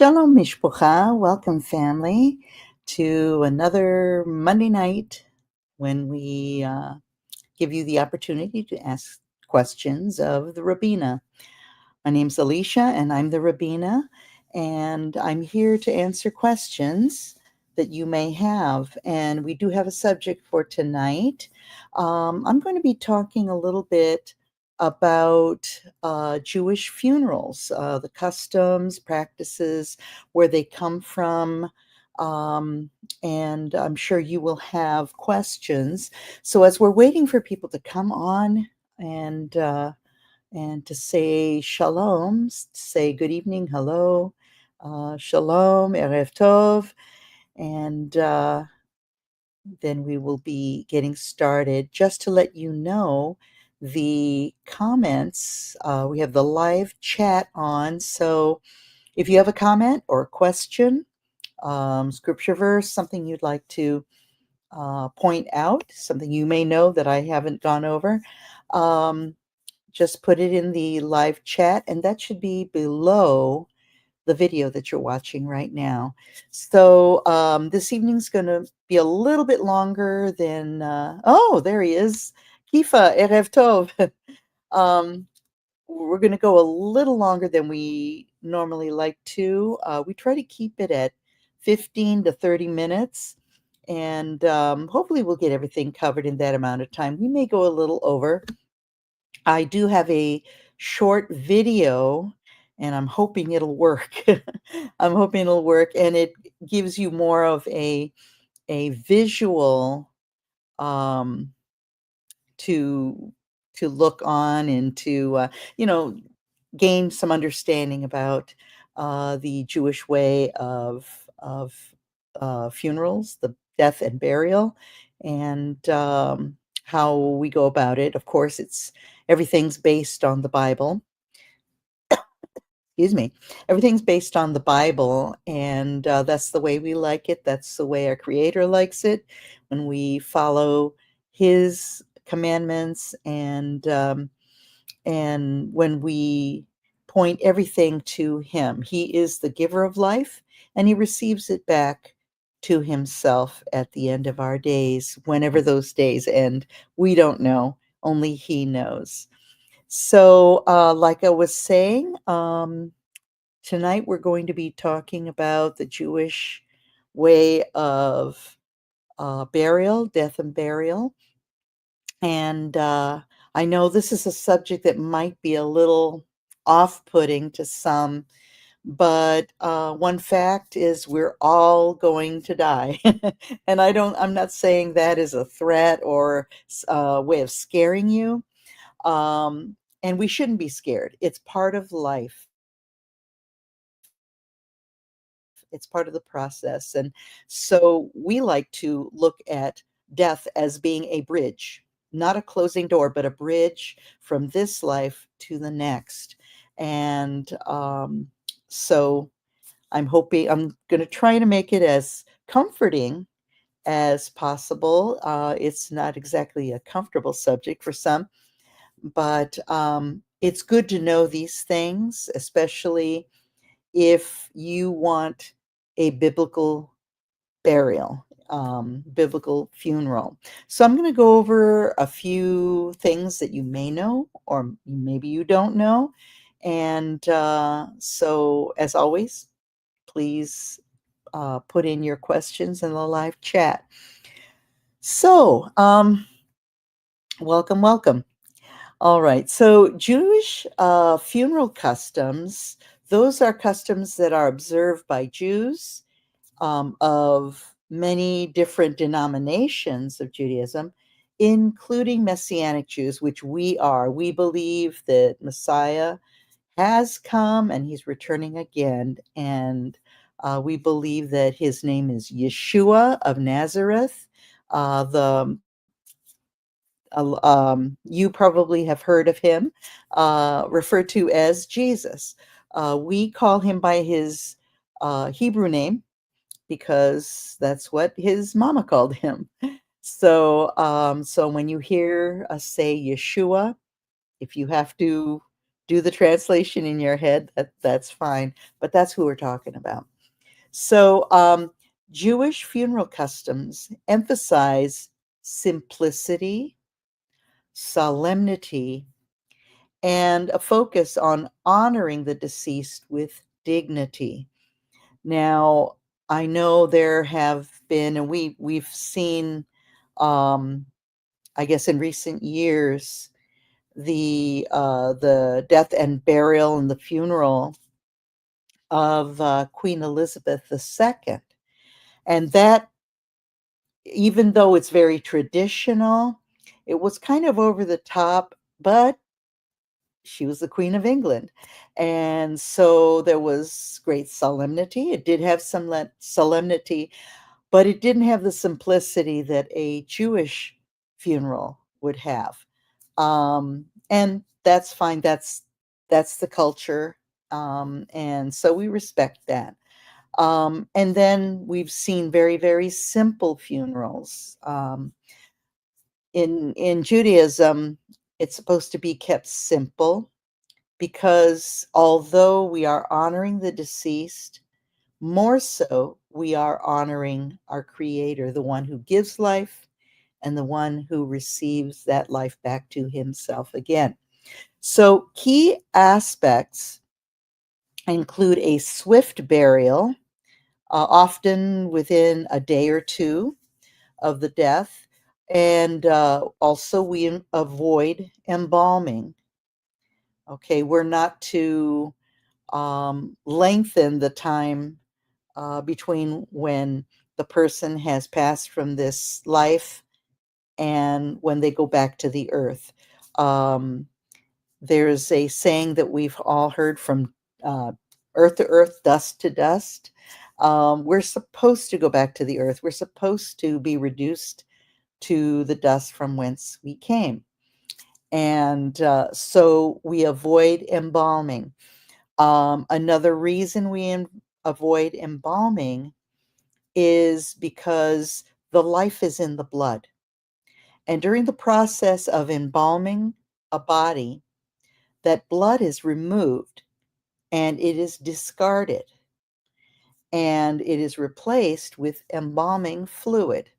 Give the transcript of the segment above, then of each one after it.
Shalom Mishpucha, welcome family to another Monday night when we give you the opportunity to ask questions of the Rabbina. My name's Alicia and I'm the Rabbina, and I'm here to answer questions that you may have. And we do have a subject for tonight. I'm going to be talking a little bit about Jewish funerals, the customs, practices, where they come from. And I'm sure you will have questions. So as we're waiting for people to come on and to say shalom, say good evening, hello, shalom, erev tov, and then we will be getting started. Just to let you know, the comments, we have the live chat on, so if you have a comment or a question, scripture verse, something you'd like to point out, something you may know that I haven't gone over, just put it in the live chat, and that should be below the video that you're watching right now. So this evening's going to be a little bit longer than, oh, there he is. Kifa, Erev Tov. We're going to go a little longer than we normally like to. We try to keep it at 15 to 30 minutes, and hopefully we'll get everything covered in that amount of time. We may go a little over. I do have a short video, and I'm hoping it'll work. I'm hoping it'll work, and it gives you more of a visual um, to look on and to gain some understanding about the Jewish way of funerals, the death and burial, and how we go about it. Of course, everything's based on the Bible. Excuse me. Everything's based on the Bible, and that's the way we like it. That's the way our Creator likes it. When we follow His commandments, and when we point everything to Him, He is the giver of life, and He receives it back to Himself at the end of our days, whenever those days end. We don't know. Only He knows. So, like I was saying, tonight we're going to be talking about the Jewish way of burial, death and burial. And I know this is a subject that might be a little off-putting to some, but one fact is we're all going to die. And I'm not saying that as a threat or a way of scaring you. And we shouldn't be scared. It's part of life. It's part of the process. And so we like to look at death as being a bridge, not a closing door, but a bridge from this life to the next. And so I'm going to try to make it as comforting as possible. It's not exactly a comfortable subject for some, but it's good to know these things, especially if you want a biblical burial, biblical funeral. So I'm going to go over a few things that you may know, or maybe you don't know. And so, as always, please put in your questions in the live chat. So, welcome. All right. So Jewish funeral customs, those are customs that are observed by Jews of many different denominations of Judaism, including Messianic Jews, which we are. We believe that Messiah has come and he's returning again. And we believe that his name is Yeshua of Nazareth. You probably have heard of him, referred to as Jesus. We call him by his Hebrew name because that's what his mama called him. So when you hear us say Yeshua, if you have to do the translation in your head. That's fine, but that's who we're talking about. So, Jewish funeral customs emphasize simplicity, solemnity, and a focus on honoring the deceased with dignity. Now, I know there have been, and we've seen, um, I guess, in recent years, the death and burial and the funeral of Queen Elizabeth II, and that, even though it's very traditional, it was kind of over the top, but she was the Queen of England. And so there was great solemnity. It did have some solemnity, but it didn't have the simplicity that a Jewish funeral would have. And that's fine. That's the culture. And so we respect that. And then we've seen very, very simple funerals. In Judaism, it's supposed to be kept simple because although we are honoring the deceased, more so we are honoring our Creator, the one who gives life and the one who receives that life back to himself again. So, key aspects include a swift burial, often within a day or two of the death, and also we avoid embalming. Okay, we're not to lengthen the time between when the person has passed from this life and when they go back to the earth. Um, there's a saying that we've all heard from uh, earth to earth, dust to dust. We're supposed to go back to the earth. We're supposed to be reduced to the dust from whence we came. And so we avoid embalming. Another reason we avoid embalming is because the life is in the blood. And during the process of embalming a body, that blood is removed and it is discarded and it is replaced with embalming fluid.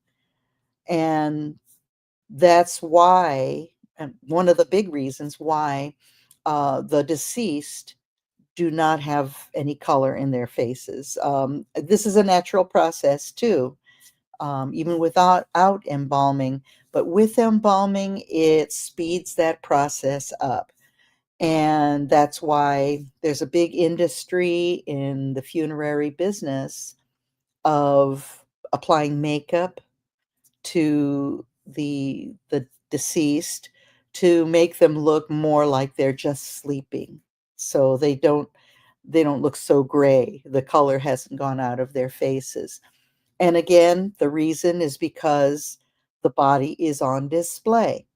And that's why, and one of the big reasons why the deceased do not have any color in their faces. This is a natural process too, even without embalming. But with embalming, it speeds that process up. And that's why there's a big industry in the funerary business of applying makeup to the deceased to make them look more like they're just sleeping. So they don't look so gray. The color hasn't gone out of their faces. And again, the reason is because the body is on display.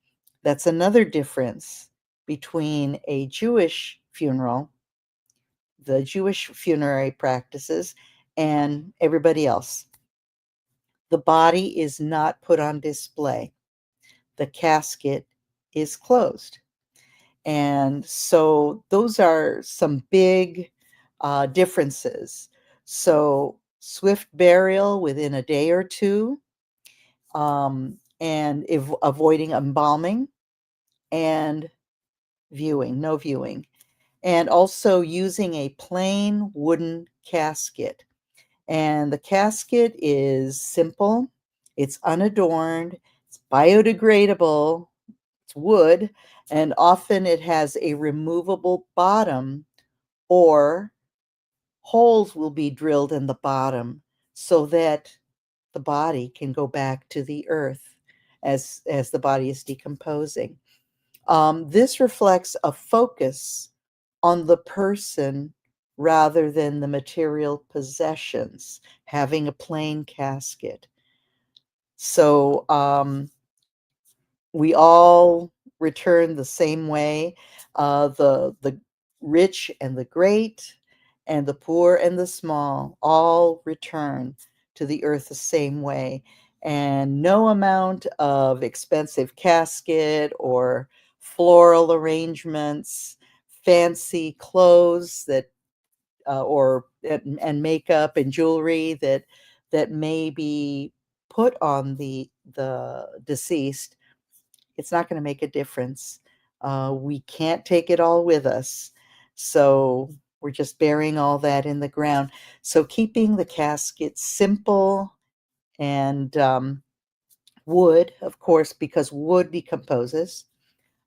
That's another difference between a Jewish funeral, the Jewish funerary practices, and everybody else. The body is not put on display. The casket is closed. And so those are some big differences. So, swift burial within a day or two, and avoiding embalming and no viewing, and also using a plain wooden casket. And the casket is simple, it's unadorned, it's biodegradable, it's wood, and often it has a removable bottom, or holes will be drilled in the bottom so that the body can go back to the earth as the body is decomposing. This reflects a focus on the person rather than the material possessions, having a plain casket. So we all return the same way. The rich and the great, and the poor and the small, all return to the earth the same way. And no amount of expensive casket or floral arrangements, fancy clothes that or and makeup and jewelry that may be put on the deceased, it's not going to make a difference. We can't take it all with us, so we're just burying all that in the ground. So keeping the casket simple and wood, of course, because wood decomposes.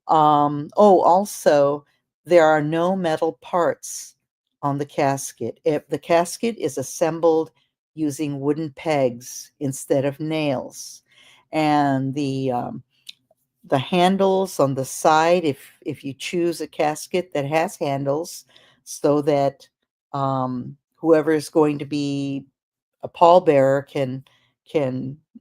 Also, there are no metal parts on the casket. If the casket is assembled using wooden pegs instead of nails, and the handles on the side, if you choose a casket that has handles, so that whoever is going to be a pallbearer can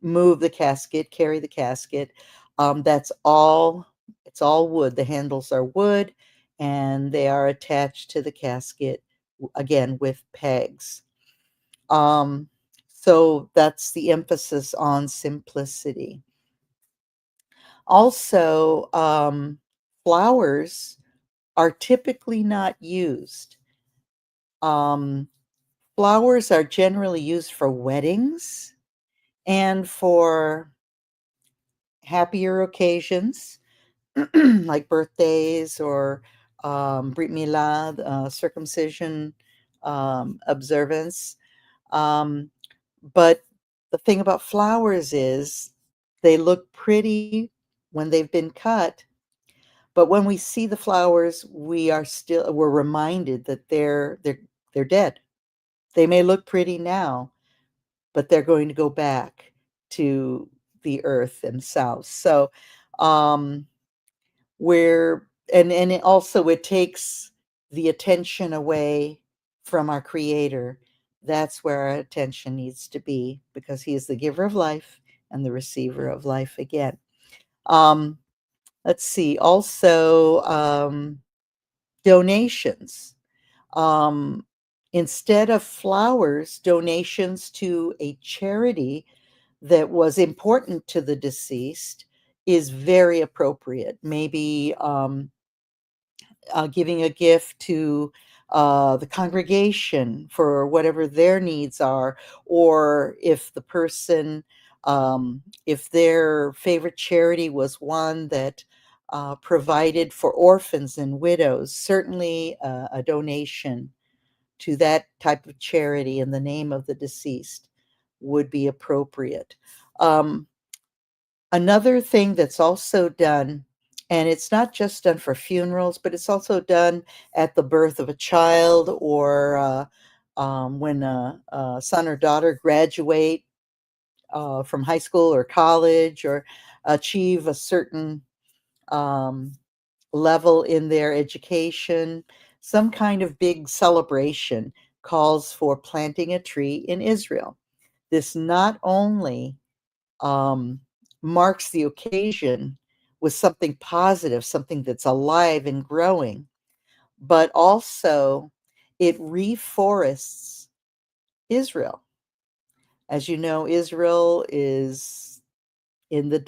move the casket, carry the casket. That's all. It's all wood. The handles are wood, and they are attached to the casket again with pegs. Um, so that's the emphasis on simplicity. Also, flowers are typically not used. Um, Flowers are generally used for weddings and for happier occasions like birthdays or Brit Milad, circumcision observance. Um, but the thing about flowers is they look pretty when they've been cut, but when we see the flowers, we're reminded that they're dead. They may look pretty now, but they're going to go back to the earth themselves. So, um, where and it also it takes the attention away from our creator. That's where our attention needs to be, because he is the giver of life and the receiver of life again. Um, let's see. Also, donations. Um, Instead of flowers, donations to a charity that was important to the deceased is very appropriate. Maybe giving a gift to the congregation for whatever their needs are, or if the person, if their favorite charity was one that provided for orphans and widows, certainly a donation to that type of charity in the name of the deceased would be appropriate. Um, Another thing that's also done, and it's not just done for funerals, but it's also done at the birth of a child, or when a son or daughter graduate from high school or college, or achieve a certain um, level in their education. Some kind of big celebration calls for planting a tree in Israel. This not only um, marks the occasion with something positive, something that's alive and growing, but also it reforests Israel. As you know, Israel is in the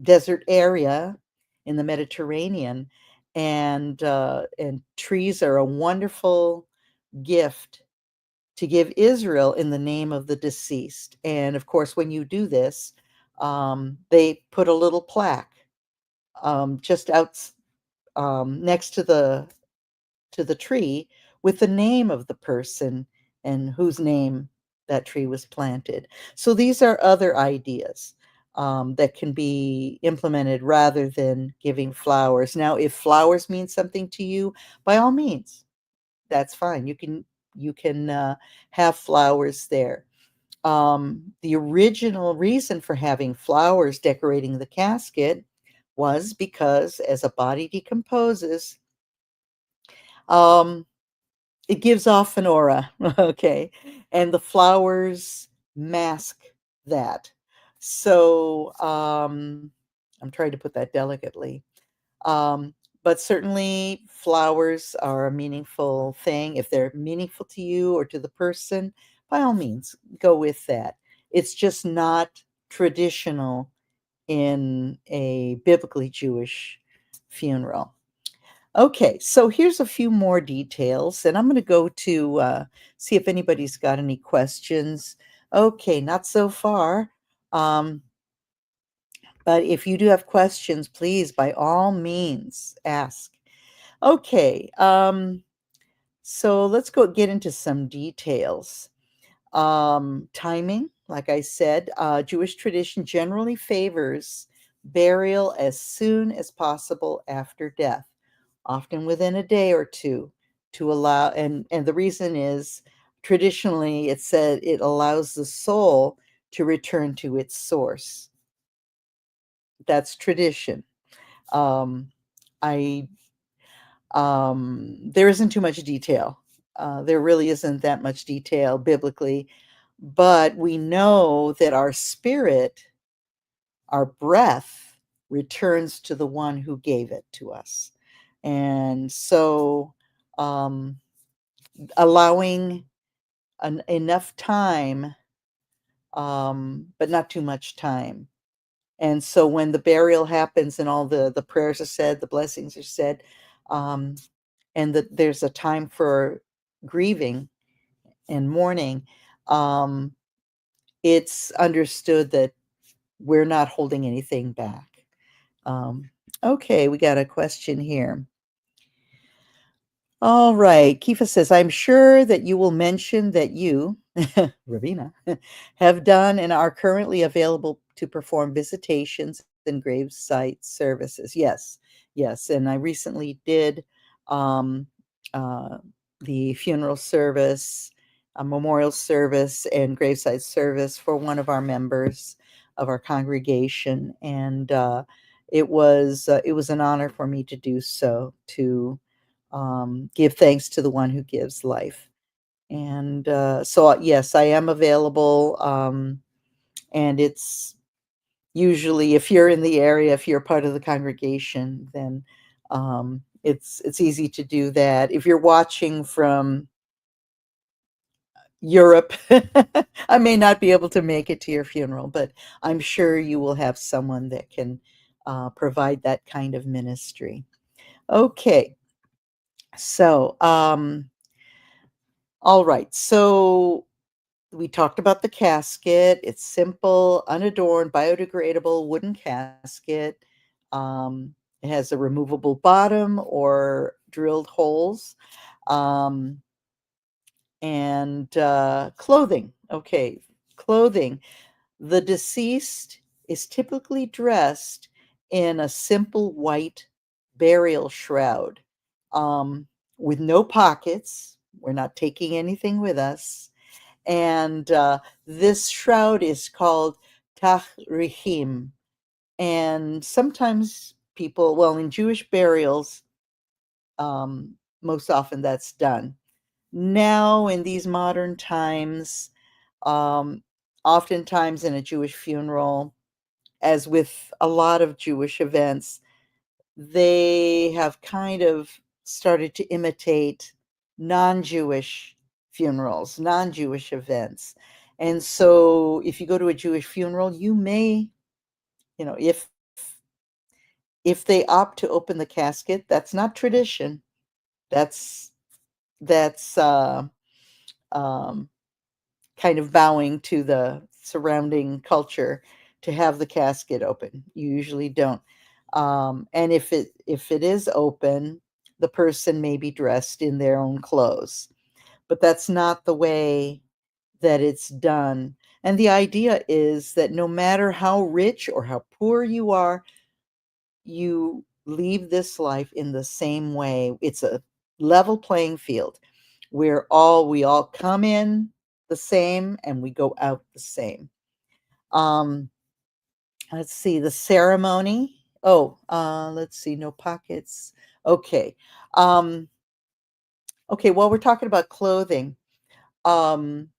desert area in the Mediterranean, and trees are a wonderful gift to give Israel in the name of the deceased. And of course, when you do this, they put a little plaque just out next to the tree with the name of the person and whose name that tree was planted. So these are other ideas that can be implemented rather than giving flowers. Now, if flowers mean something to you, by all means, that's fine. You can have flowers there. The original reason for having flowers decorating the casket was because as a body decomposes, um, it gives off an aura, okay? And the flowers mask that. So I'm trying to put that delicately. Um, but certainly flowers are a meaningful thing. If they're meaningful to you or to the person, by all means, go with that. It's just not traditional in a biblically Jewish funeral. Okay, so here's a few more details, and I'm going to go to see if anybody's got any questions. Okay, not so far. Um, but if you do have questions, please, by all means, ask. Okay, so let's go get into some details. Timing, like I said, Jewish tradition generally favors burial as soon as possible after death, often within a day or two, to allow, and the reason is traditionally it said it allows the soul to return to its source. That's tradition. Um, I there isn't too much detail. There really isn't that much detail biblically, but we know that our spirit, our breath, returns to the one who gave it to us. And so, um, allowing enough time, but not too much time. And so when the burial happens and all the prayers are said, the blessings are said, um, and that there's a time for grieving and mourning, um, it's understood that we're not holding anything back. Um, okay, we got a question here. All right. Kifa says, I'm sure that you will mention that you, Rabbina, have done and are currently available to perform visitations and gravesite services. Yes, yes. And I recently did um, uh, the funeral service, a memorial service, and gravesite service for one of our members of our congregation. And it was an honor for me to do so, to give thanks to the one who gives life. And so, yes, I am available. And it's usually, if you're in the area, if you're part of the congregation, then it's easy to do that. If you're watching from Europe, I may not be able to make it to your funeral, but I'm sure you will have someone that can provide that kind of ministry. Okay, so all right. So we talked about the casket. It's simple, unadorned, biodegradable wooden casket. It has a removable bottom or drilled holes. Um, and clothing. Okay, clothing. The deceased is typically dressed in a simple white burial shroud, um, with no pockets. We're not taking anything with us. And this shroud is called tahrihim. And sometimes people, well, in Jewish burials, um, most often that's done. Now, in these modern times, um, oftentimes in a Jewish funeral, as with a lot of Jewish events, they have kind of started to imitate non-Jewish funerals, non-Jewish events. And so if you go to a Jewish funeral, you may, you know, if they opt to open the casket, that's not tradition. That's that's um, kind of bowing to the surrounding culture to have the casket open. You usually don't. And if it is open, the person may be dressed in their own clothes, but that's not the way that it's done. And the idea is that no matter how rich or how poor you are, you leave this life in the same way. It's a level playing field. We all come in the same and we go out the same. Um, let's see, the ceremony. Oh, let's see, no pockets. Okay. Um, okay, well, we're talking about clothing. Um,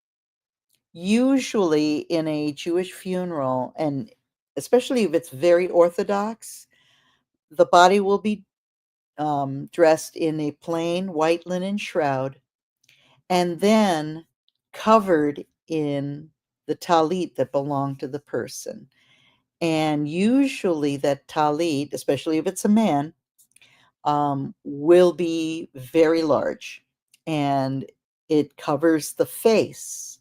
Usually in a Jewish funeral, and especially if it's very orthodox, the body will be dressed in a plain white linen shroud and then covered in the talit that belonged to the person. And usually that talit, especially if it's a man, will be very large, and it covers the face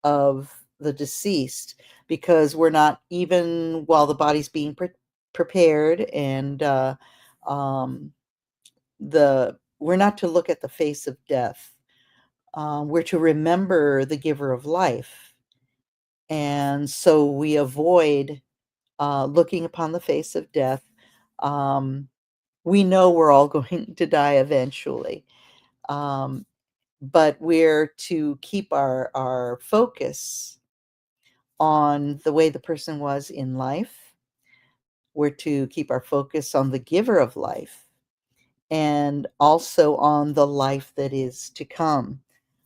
of the deceased, because we're not, even while the body's being prepared, and um, we're not to look at the face of death. We're to remember the giver of life, and so we avoid looking upon the face of death. Um, we know we're all going to die eventually, um, but we're to keep our focus on the way the person was in life. We're to keep our focus on the giver of life, and also on the life that is to come.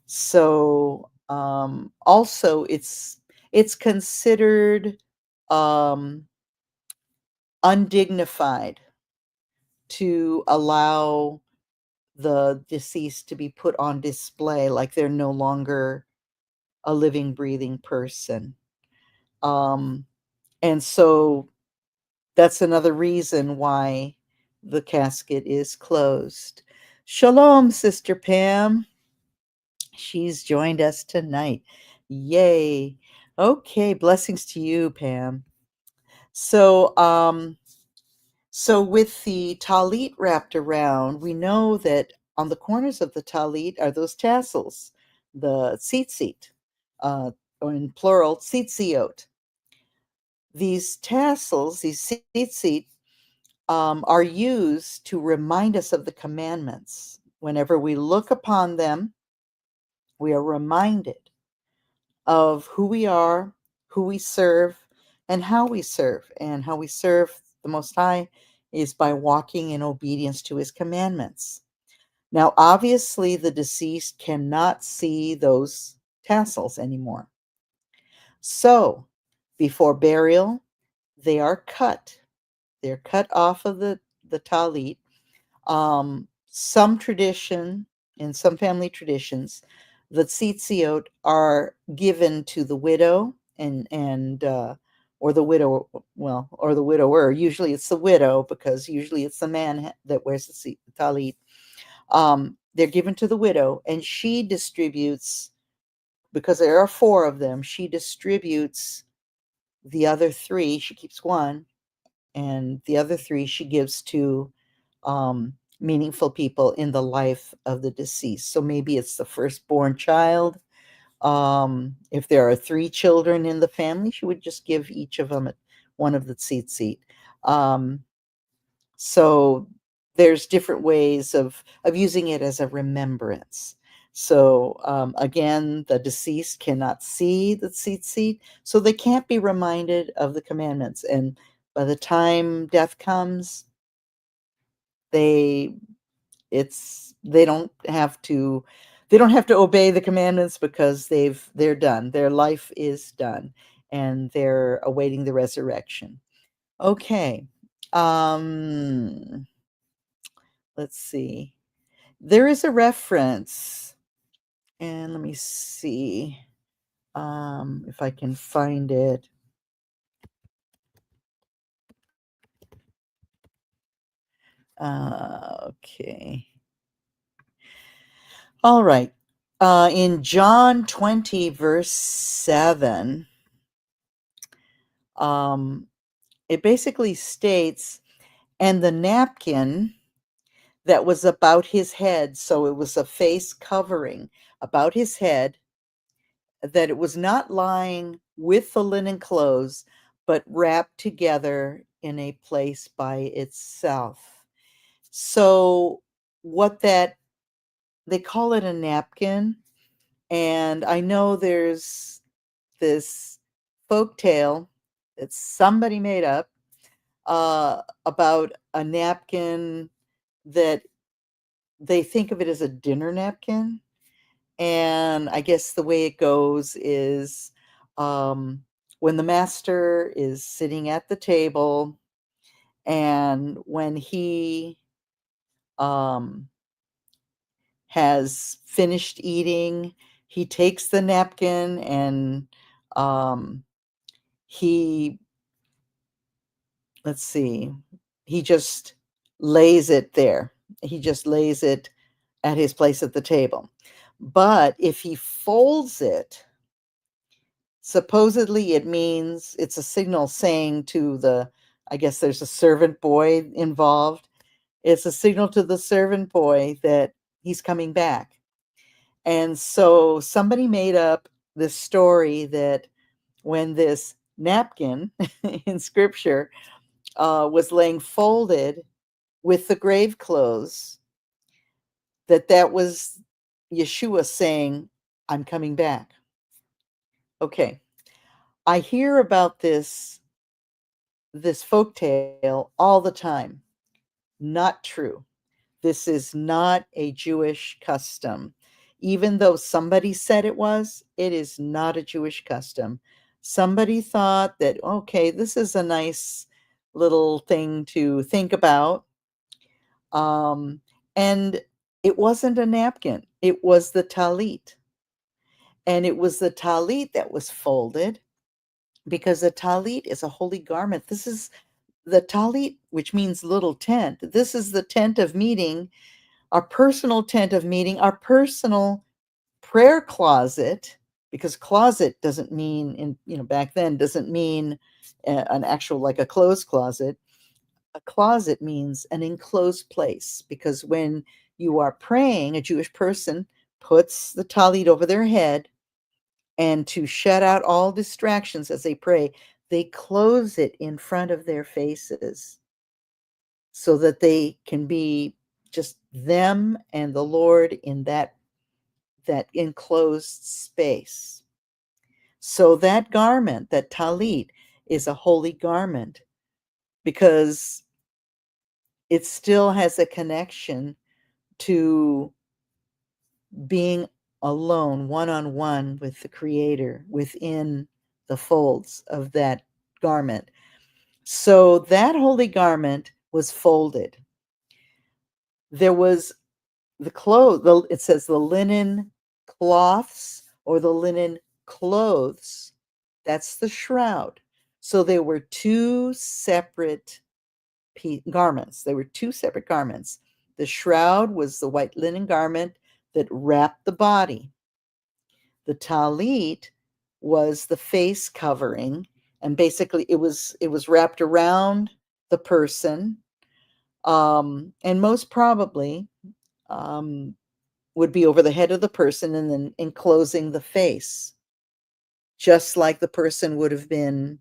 So, also, it's considered undignified to allow the deceased to be put on display like they're no longer a living, breathing person. Um, and so that's another reason why the casket is closed. Shalom, Sister Pam. She's joined us tonight. Yay. Okay, blessings to you, Pam. So, so with the talit wrapped around, we know that on the corners of the talit are those tassels, the tzitzit, or in plural, tzitziot. These tassels, these tzitzit, are used to remind us of the commandments. Whenever we look upon them, we are reminded of who we are, who we serve, and how we serve. And how we serve the Most High is by walking in obedience to his commandments. Now, obviously, the deceased cannot see those tassels anymore. So, before burial, they are cut. They're cut off of the talit. Some tradition, in some family traditions, the tzitziot are given to the widow, and or the widow, well, or the widower. Usually it's the widow, because usually it's the man that wears the talit. They're given to the widow, and she distributes, because there are four of them. She distributes the other three. She keeps one, and the other three she gives to meaningful people in the life of the deceased. So maybe it's the firstborn child. If there are three children in the family, she would just give each of them one of the tzitzit. Um, so there's different ways of using it as a remembrance. So again, the deceased cannot see the tzitzit, so they can't be reminded of the commandments. And by the time death comes, they they don't have to obey the commandments, because they're done. Their life is done, and they're awaiting the resurrection. Okay. Um let's see. There is a reference, and let me see if I can find it. Okay. All right. In John 20, verse 7, um, it basically states, and the napkin that was about his head, so it was a face covering about his head, that it was not lying with the linen clothes, but wrapped together in a place by itself. So, what that they call it a napkin, and I know there's this folk tale that somebody made up about a napkin that they think of it as a dinner napkin. And I guess the way it goes is, um, when the master is sitting at the table, and when he um, has finished eating, he takes the napkin, and um, he, let's see, he just lays it there. He just lays it at his place at the table. But if he folds it, supposedly it means it's a signal saying to the, I guess there's a servant boy involved. It's a signal to the servant boy that he's coming back. And so somebody made up this story that when this napkin in scripture was laying folded with the grave clothes, that was Yeshua saying, I'm coming back. Okay. I hear about this folk tale all the time. Not true. This is not a Jewish custom. Even though somebody said it is not a Jewish custom. Somebody thought that, okay, this is a nice little thing to think about. And it wasn't a napkin, it was the talit. And it was the talit that was folded because the talit is a holy garment. This is the talit, which means little tent. This is the tent of meeting, our personal tent of meeting, our personal prayer closet, because closet doesn't mean back then doesn't mean an actual like a clothes closet. A closet means an enclosed place, because when you are praying, a Jewish person puts the talit over their head, and to shut out all distractions as they pray, they close it in front of their faces so that they can be just them and the Lord in that enclosed space. So that garment, that talit, is a holy garment because it still has a connection to being alone, one-on-one with the Creator within the folds of that garment. So that holy garment was folded. There was the clothes, it says the linen cloths or the linen clothes. That's the shroud. So there were two separate garments. There were two separate garments. The shroud was the white linen garment that wrapped the body. The talit was the face covering, and basically it was wrapped around the person, and most probably would be over the head of the person and then enclosing the face, just like the person would have been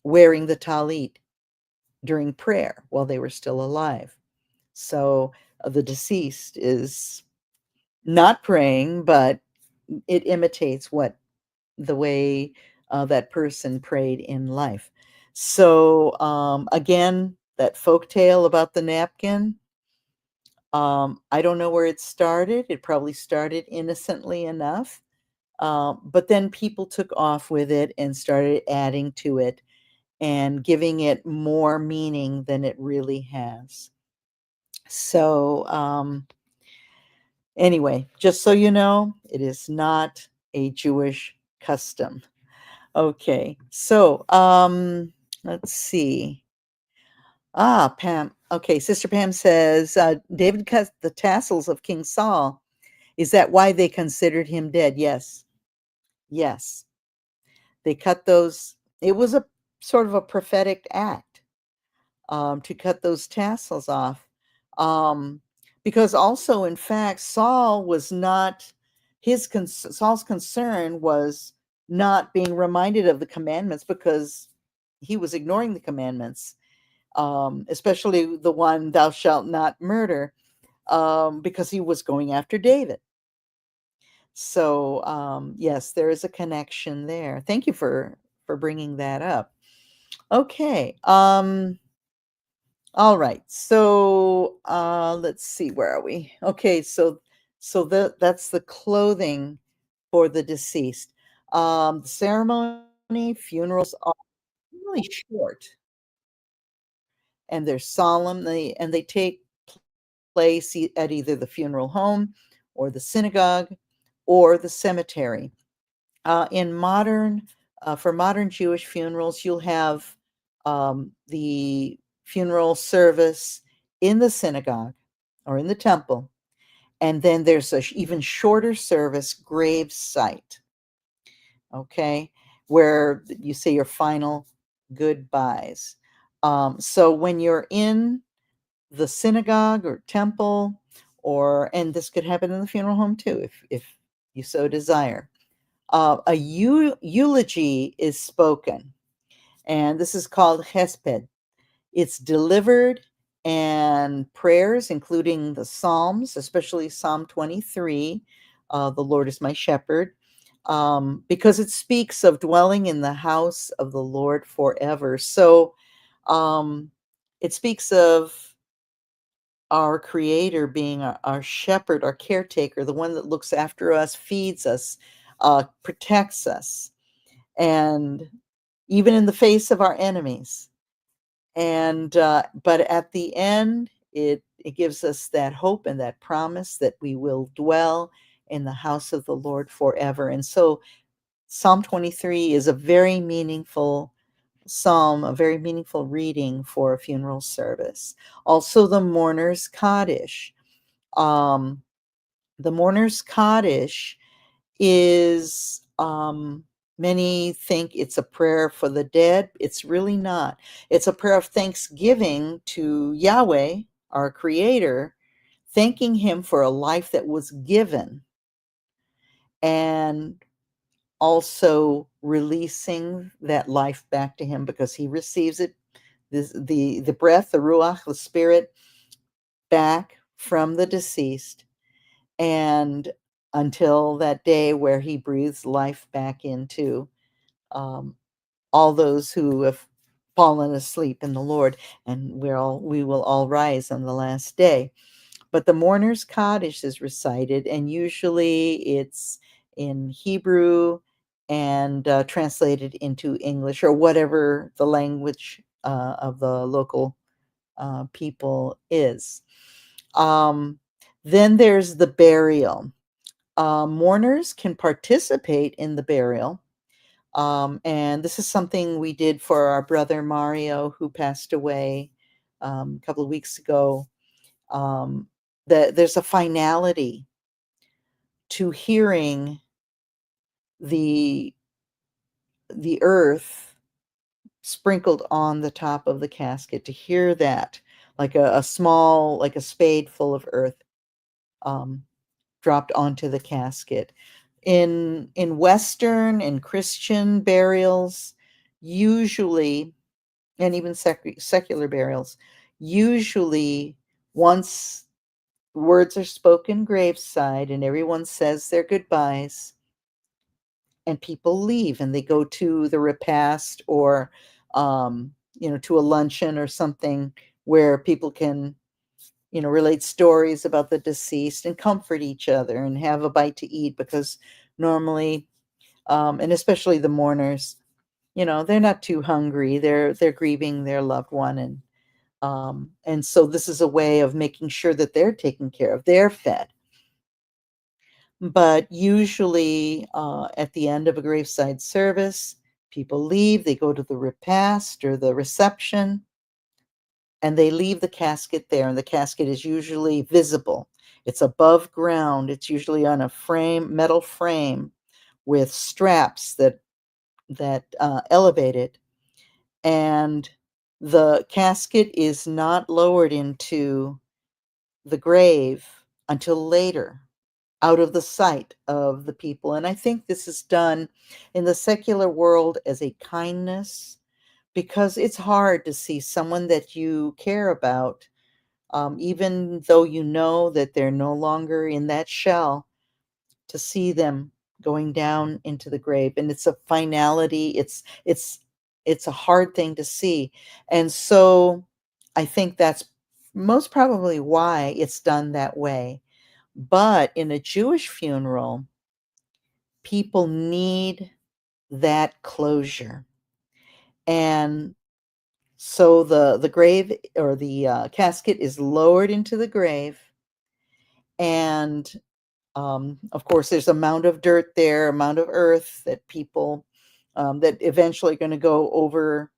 wearing the talit during prayer while they were still alive. So the deceased is not praying, but it imitates the way that person prayed in life. So again, that folk tale about the napkin, I don't know where it started. It probably started innocently enough, but then people took off with it and started adding to it and giving it more meaning than it really has. So anyway, just so you know, it is not a Jewish custom. Okay, so let's see. Pam. Okay, Sister Pam says David cut the tassels of King Saul. Is that why they considered him dead? Yes. Yes. They cut those. It was a sort of a prophetic act to cut those tassels off. Because also, in fact, Saul was not, Saul's concern was not being reminded of the commandments because he was ignoring the commandments, especially the one, thou shalt not murder, because he was going after David. So, yes, there is a connection there. Thank you for bringing that up. Okay. All right. So, let's see, where are we? Okay, so that's the clothing for the deceased. The ceremony, funerals are really short, and they're solemn. They take place at either the funeral home or the synagogue or the cemetery. In modern For modern Jewish funerals, you'll have the funeral service in the synagogue or in the temple, and then there's a even shorter service, grave site, okay, where you say your final goodbyes. So when you're in the synagogue or temple, and this could happen in the funeral home too, if you so desire, a eulogy is spoken, and this is called hesped. It's delivered, and prayers, including the Psalms, especially Psalm 23, the Lord is my shepherd, because it speaks of dwelling in the house of the Lord forever. So um, it speaks of our Creator being our shepherd, our caretaker, the one that looks after us, feeds us, protects us, and even in the face of our enemies. And but at the end, it gives us that hope and that promise that we will dwell in the house of the Lord forever. And so Psalm 23 is a very meaningful psalm, a very meaningful reading for a funeral service. Also, the mourner's Kaddish. Um, the mourner's Kaddish is, many think it's a prayer for the dead. It's really not. It's a prayer of thanksgiving to Yahweh, our Creator, thanking Him for a life that was given, and also releasing that life back to Him because He receives it, the breath, the Ruach, the Spirit, back from the deceased, and until that day where He breathes life back into um, all those who have fallen asleep in the Lord, and we will all rise on the last day. But the mourner's Kaddish is recited, and usually it's in Hebrew and translated into English or whatever the language of the local people is. Um, then there's the burial. Mourners can participate in the burial. And this is something we did for our brother Mario, who passed away a couple of weeks ago. Um, there's a finality to hearing the the earth sprinkled on the top of the casket, to hear that, like a small, like a spade full of earth um, dropped onto the casket. In Western and Christian burials, usually, and even secular burials, usually once words are spoken graveside and everyone says their goodbyes, and people leave and they go to the repast or to a luncheon or something where people can relate stories about the deceased and comfort each other and have a bite to eat, because normally, and especially the mourners, they're not too hungry. They're grieving their loved one, and so this is a way of making sure that they're taken care of, they're fed. But usually, at the end of a graveside service, people leave, they go to the repast or the reception, and they leave the casket there, and the casket is usually visible. It's above ground. It's usually on a metal frame with straps that elevate it, and the casket is not lowered into the grave until later, out of the sight of the people. And I think this is done in the secular world as a kindness, because it's hard to see someone that you care about, even though you know that they're no longer in that shell, to see them going down into the grave. And it's a finality. It's a hard thing to see. And so I think that's most probably why it's done that way. But in a Jewish funeral, people need that closure. And so the grave, or the casket, is lowered into the grave, and of course, there's a mound of dirt there, a mound of earth that people that eventually are going to go over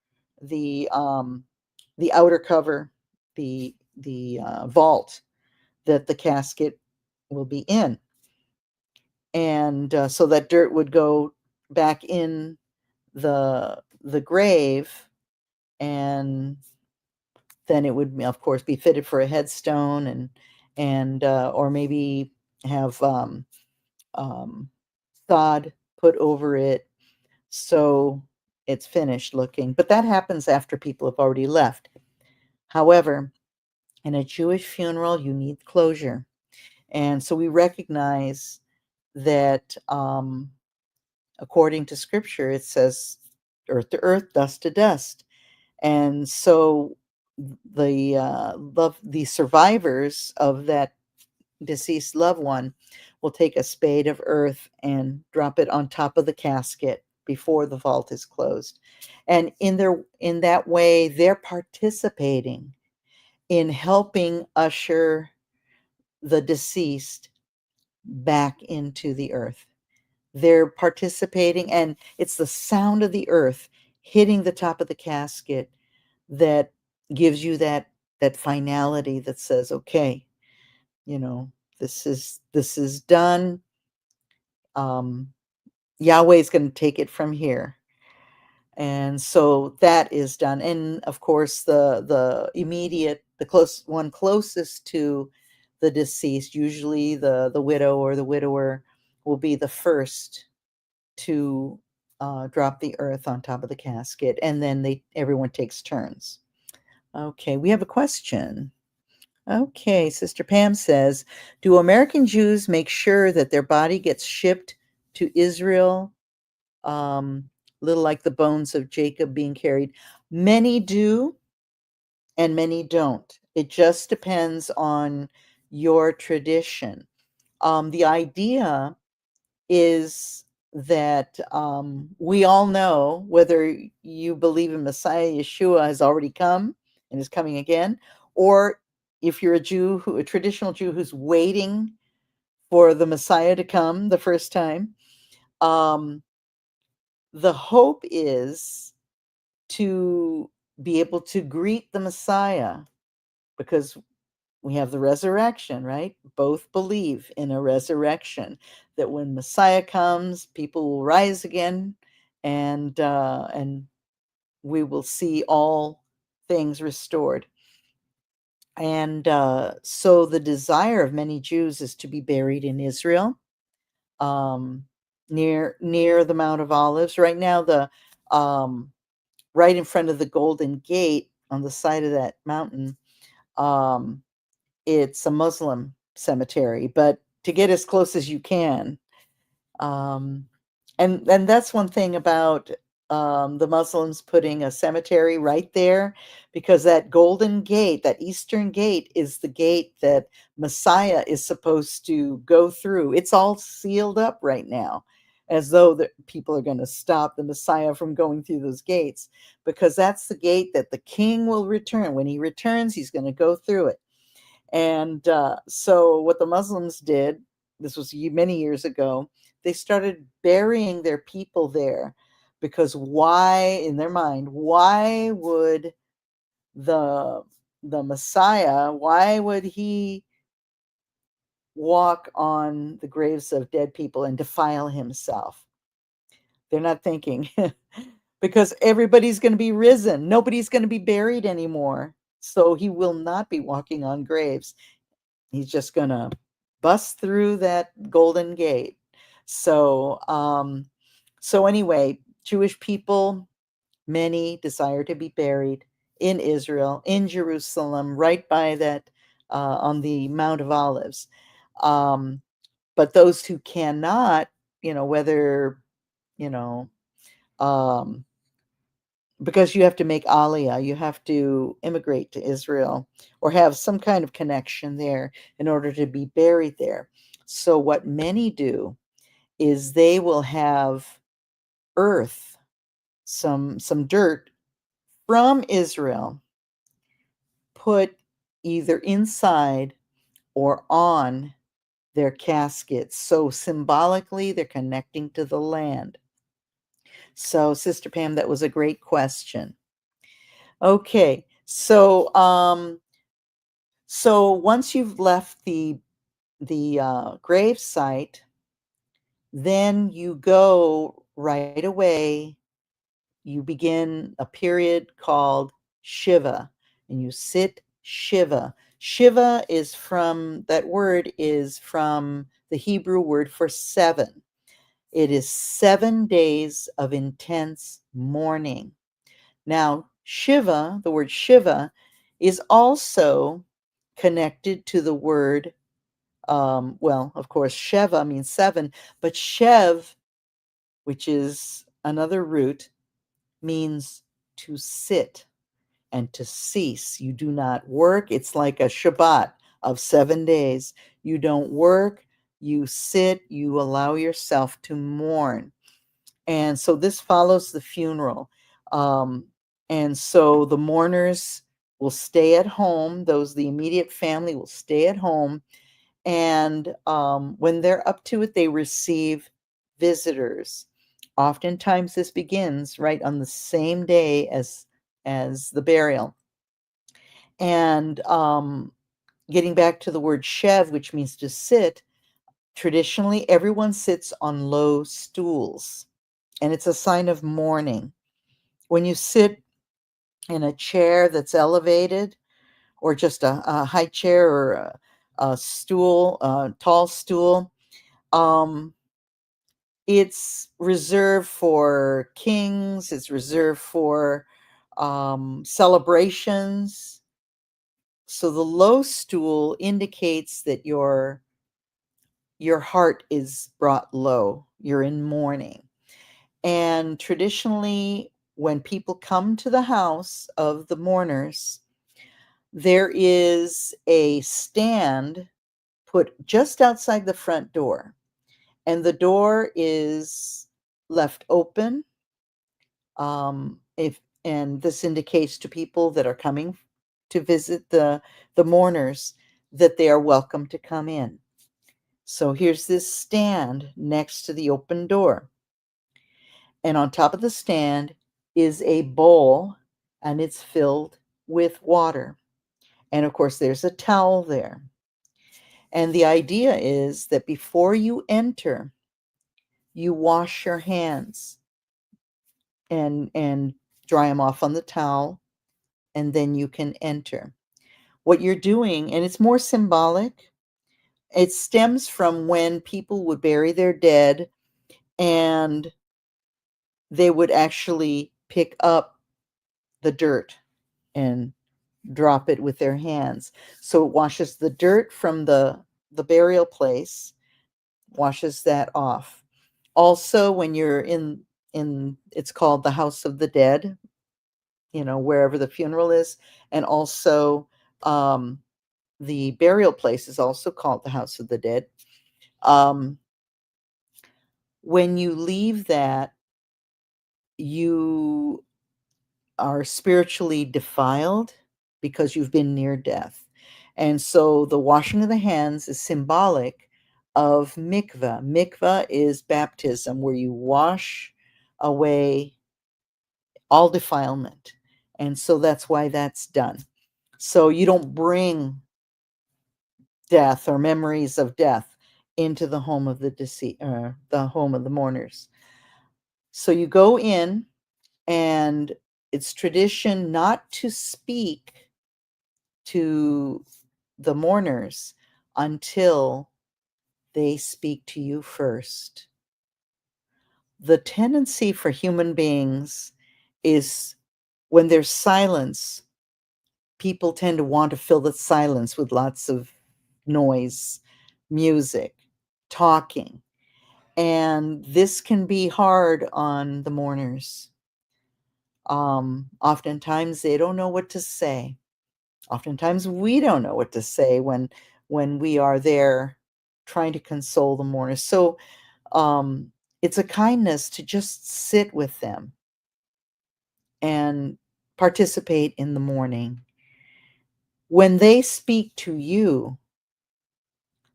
the the outer cover, the vault that the casket will be in. And so that dirt would go back in the grave, and then it would, of course, be fitted for a headstone, and or maybe have sod put over it, so it's finished looking. But that happens after people have already left. However, in a Jewish funeral, you need closure. And so we recognize that, according to scripture, it says earth to earth, dust to dust. And so the survivors of that deceased loved one will take a spade of earth and drop it on top of the casket before the vault is closed. And in that way, they're participating in helping usher the deceased back into the earth. They're participating, and it's the sound of the earth hitting the top of the casket that gives you that finality that says, okay, you know, this is done. Yahweh is going to take it from here. And so that is done. And of course, the immediate, the close one closest to the deceased, usually the widow or the widower, will be the first to drop the earth on top of the casket, and then everyone takes turns. Okay, we have a question. Okay, Sister Pam says, do American Jews make sure that their body gets shipped to Israel? Little like the bones of Jacob being carried. Many do, and many don't. It just depends on your tradition. The idea is that we all know, whether you believe in Messiah Yeshua has already come and is coming again, or if you're a traditional Jew who's waiting for the Messiah to come the first time, the hope is to be able to greet the Messiah, because we have the resurrection, right? Both believe in a resurrection, that when Messiah comes, people will rise again, and we will see all things restored. And so the desire of many Jews is to be buried in Israel, near the Mount of Olives. Right now, right in front of the Golden Gate on the side of that mountain, it's a Muslim cemetery, but to get as close as you can. And that's one thing about the Muslims putting a cemetery right there, because that Golden Gate, that Eastern Gate, is the gate that Messiah is supposed to go through. It's all sealed up right now, as though the people are going to stop the Messiah from going through those gates, because that's the gate that the king will return. When he returns, he's going to go through it. And so what the Muslims did, this was many years ago, they started burying their people there, because why, in their mind, why would the Messiah, why would he walk on the graves of dead people and defile himself? They're not thinking, because everybody's going to be risen. Nobody's going to be buried anymore. So he will not be walking on graves. He's just going to bust through that Golden Gate. So, so anyway, Jewish people, many desire to be buried in Israel, in Jerusalem, right by that, on the Mount of Olives. But those who cannot, whether, you know, um, because you have to make Aliyah, you have to immigrate to Israel or have some kind of connection there in order to be buried there. So what many do is they will have earth, some dirt from Israel, put either inside or on their caskets. So symbolically, they're connecting to the land. So, Sister Pam, that was a great question. Okay, So, so once you've left the grave site, then you go right away. You begin a period called Shiva, and you sit Shiva. Shiva is from, that word is from the Hebrew word for seven. It is 7 days of intense mourning. Now, Shiva, the word Shiva, is also connected to the word, well, of course, Sheva means seven, but Shev, which is another root, means to sit and to cease. You do not work. It's like a Shabbat of 7 days. You don't work, you sit, you allow yourself to mourn. And so this follows the funeral. Um, and so the mourners will stay at home, those, the immediate family will stay at home. And when they're up to it, they receive visitors. Oftentimes, this begins right on the same day as the burial. And getting back to the word shev, which means to sit, traditionally everyone sits on low stools, and it's a sign of mourning. When you sit in a chair that's elevated, or just a high chair, or a stool, a tall stool, it's reserved for kings, it's reserved for celebrations. So the low stool indicates that your heart is brought low, you're in mourning. And traditionally, when people come to the house of the mourners, there is a stand put just outside the front door, and the door is left open. If and this indicates to people that are coming to visit the mourners that they are welcome to come in. So here's this stand next to the open door, and on top of the stand is a bowl, and it's filled with water. And of course, there's a towel there. And the idea is that before you enter, you wash your hands and dry them off on the towel, and then you can enter. What you're doing, and it's more symbolic, it stems from when people would bury their dead, and they would actually pick up the dirt and drop it with their hands. So it washes the dirt from the burial place, washes that off. Also, when you're in it's called the house of the dead, wherever the funeral is, and also the burial place is also called the house of the dead. Um, when you leave that, you are spiritually defiled because you've been near death. And so the washing of the hands is symbolic of mikvah. Mikvah is baptism, where you wash away all defilement. And so that's why that's done. So you don't bring death or memories of death into the home of the deceased, the home of the mourners. So you go in, and it's tradition not to speak to the mourners until they speak to you first. The tendency for human beings is, when there's silence, people tend to want to fill the silence with lots of noise, music, talking. And this can be hard on the mourners. Oftentimes they don't know what to say. Oftentimes we don't know what to say when we are there trying to console the mourners. So it's a kindness to just sit with them and participate in the mourning. When they speak to you,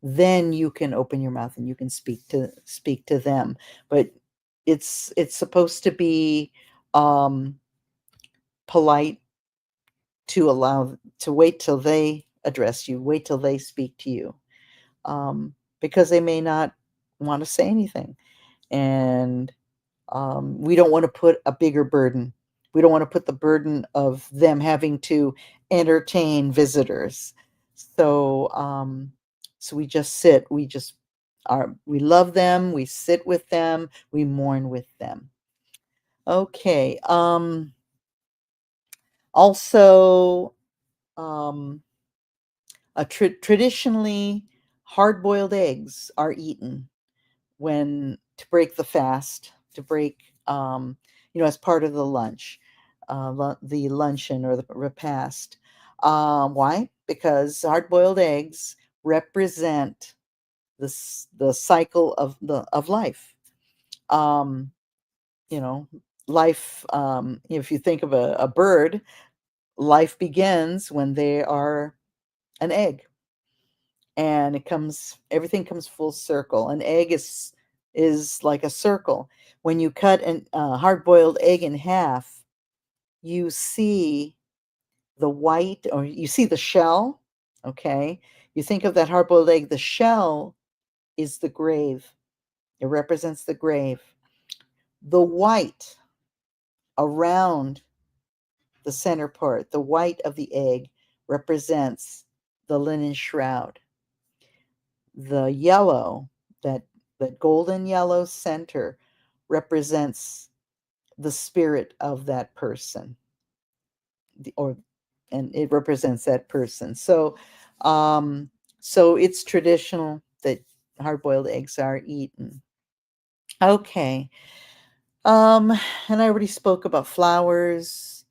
then you can open your mouth and you can speak to them. But it's supposed to be polite, to wait till they address you, wait till they speak to you, because they may not want to say anything. And we don't want to put a bigger burden. We don't want to put the burden of them having to entertain visitors. So, so we just sit. We love them. We sit with them. We mourn with them. Okay. Also, um, traditionally, hard-boiled eggs are eaten when to break the fast, to break, as part of the lunch, the luncheon or the repast. Why? Because hard-boiled eggs represent the cycle of life. Um, you know, life. If you think of a bird, life begins when they are an egg, and everything comes full circle. An egg is like a circle. When you cut a hard-boiled egg in half, you see the white, or you see the shell. Okay, you think of that hard-boiled egg. The shell is the grave. It represents the grave. The white around the center part, the white of the egg, represents the linen shroud. The yellow, that golden yellow center, represents the spirit of that person, or and it represents that person. So it's traditional that hard-boiled eggs are eaten. Okay. Um, and I already spoke about flowers.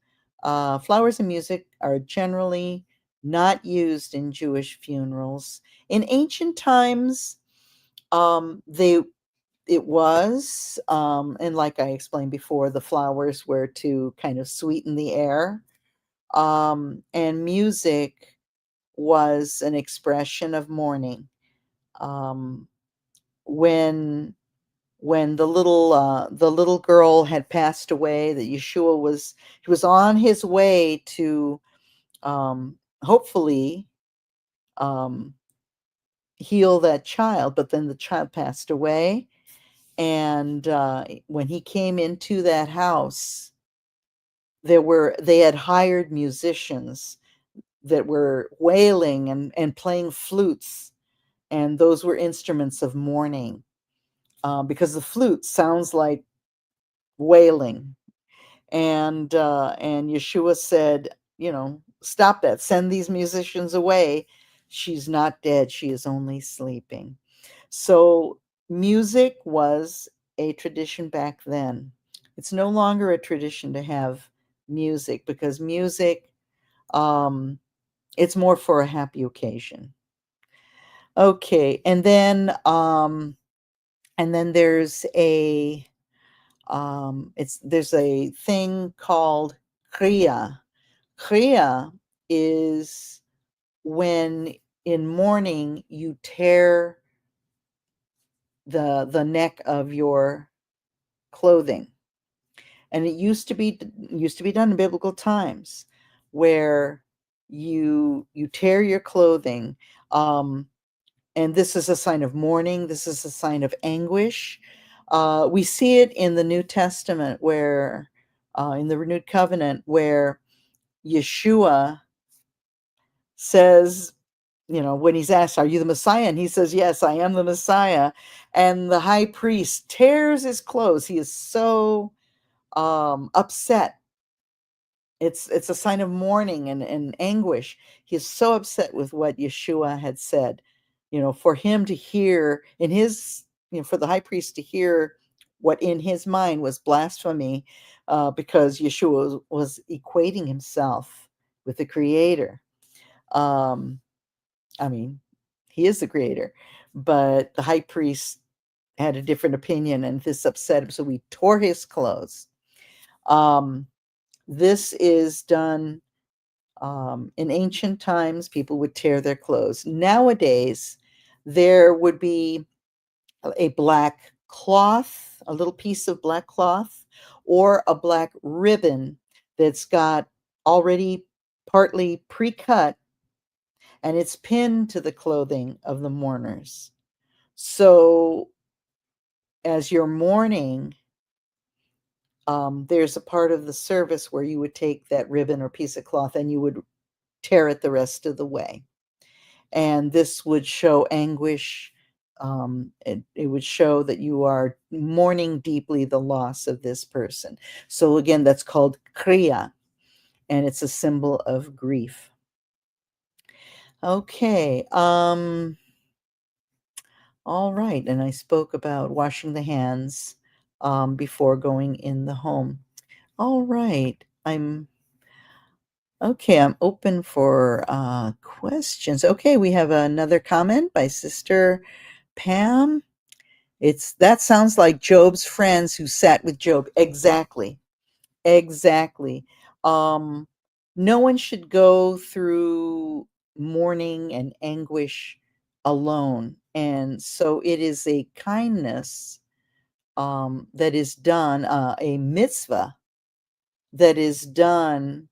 Flowers and music are generally not used in Jewish funerals. In ancient times, they it was, and like I explained before, the flowers were to kind of sweeten the air. And music was an expression of mourning. Um, when the little girl had passed away, that Yeshua he was on his way to, hopefully, um, heal that child, but then the child passed away. And when he came into that house, they had hired musicians that were wailing and playing flutes, and those were instruments of mourning, because the flute sounds like wailing. And Yeshua said, "Stop that. Send these musicians away. She's not dead. She is only sleeping." So music was a tradition back then. It's no longer a tradition to have music, because music, um, it's more for a happy occasion. Okay, and then there's a thing called kriya. Kriya is when in mourning you tear the neck of your clothing. And it used to be done in biblical times, where you tear your clothing, um, and this is a sign of mourning. This is a sign of anguish. We see it in the New Testament, where in the renewed covenant, where Yeshua says, when he's asked, "Are you the Messiah?" And he says, "Yes, I am the Messiah." And the high priest tears his clothes. He is so upset. It's a sign of mourning and anguish. He's so upset with what Yeshua had said. For him to hear in his, for the high priest to hear what in his mind was blasphemy, because Yeshua was equating himself with the Creator. Um, I mean, he is the Creator, but the high priest had a different opinion, and this upset him, so he tore his clothes. This is done, in ancient times. People would tear their clothes. Nowadays, there would be a black cloth, a little piece of black cloth, or a black ribbon that's got already partly pre-cut, and it's pinned to the clothing of the mourners. So as you're mourning, there's a part of the service where you would take that ribbon or piece of cloth and you would tear it the rest of the way. And this would show anguish. It would show that you are mourning deeply the loss of this person. So again, that's called kriya, and it's a symbol of grief. Okay. All right. And I spoke about washing the hands before going in the home. All right. I'm open for questions. Okay, we have another comment by Sister Pam. That sounds like Job's friends who sat with Job. Exactly. Exactly. Um, no one should go through mourning and anguish alone. And so it is a kindness that is done, a mitzvah that is done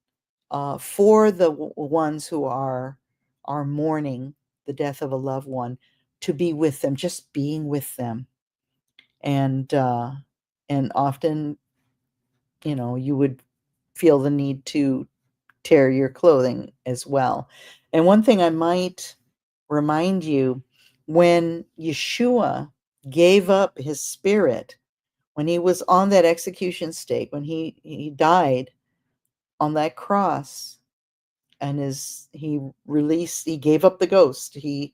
for the ones who are mourning the death of a loved one, to be with them, just being with them. And often, you would feel the need to tear your clothing as well. And one thing I might remind you, when Yeshua gave up his spirit, when he was on that execution stake, when he died on that cross, and he gave up the ghost. He